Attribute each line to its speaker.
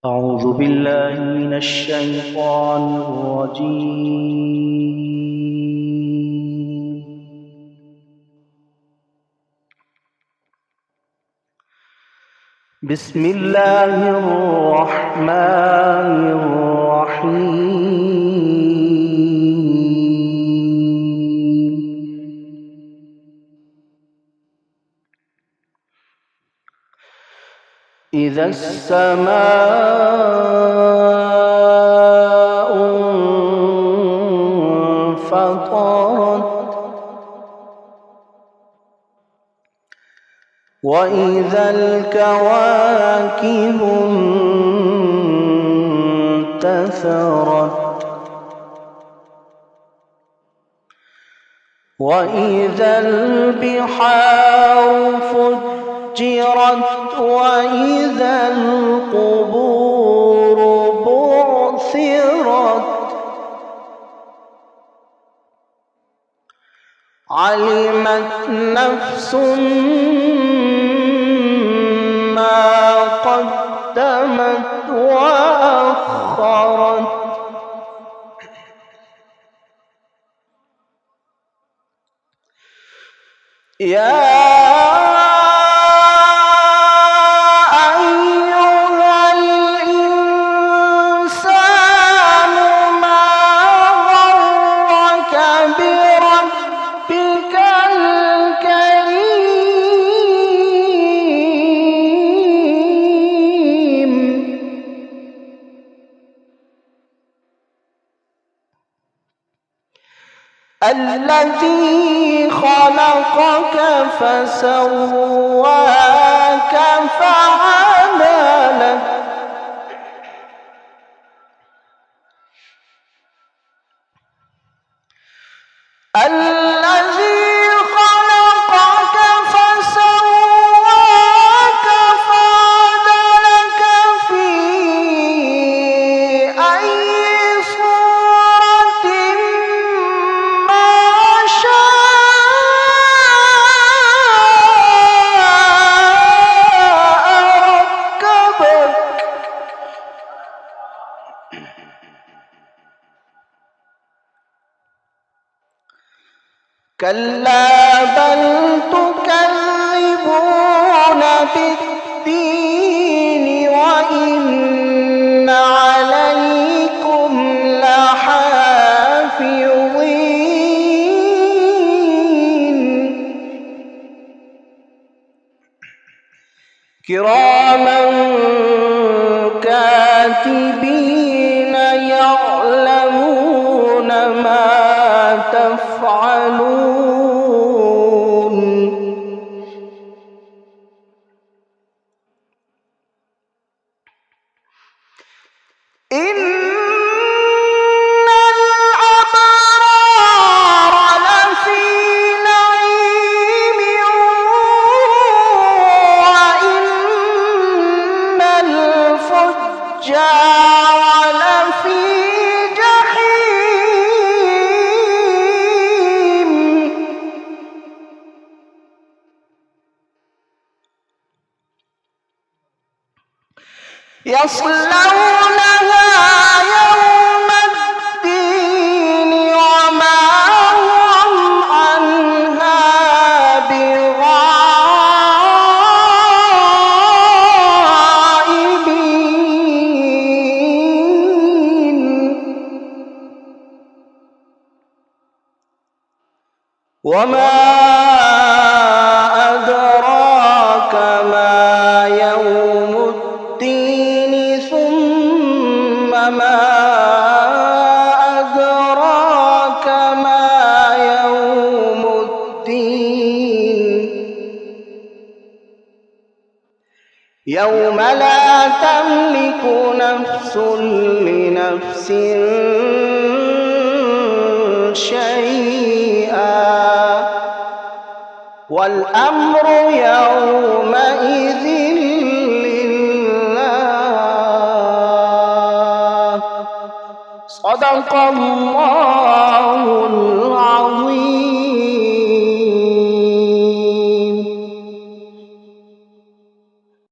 Speaker 1: أعوذ بالله من الشيطان الرجيم. بسم الله الرحمن الرحيم. إذا السماء انفطرت وإذا الكواكب انتثرت وإذا البحار فجرت وإذا القبور بعثرت علمت نفس ما قدمت وأخرت يا الذي خلقك فسواك فعدلك الذي خلقك فسواك فعدلك في أي صورة ما شاء ركبك كلا بل تكذبون بالدين وإن عليكم لحافظين كراما كاتبين يعلمون ما تفعلون إن الأبرار لفي نعيم وإن الفجار لفي جحيم يصلونها يوم الدين وما هم عنها بغائبين وما أدراك ما يوم الدين ثم ما أدراك ما يوم الدين يوم لا تملك نفس لنفس شيئا والأمر يومئذ لله صدق الله العظيم.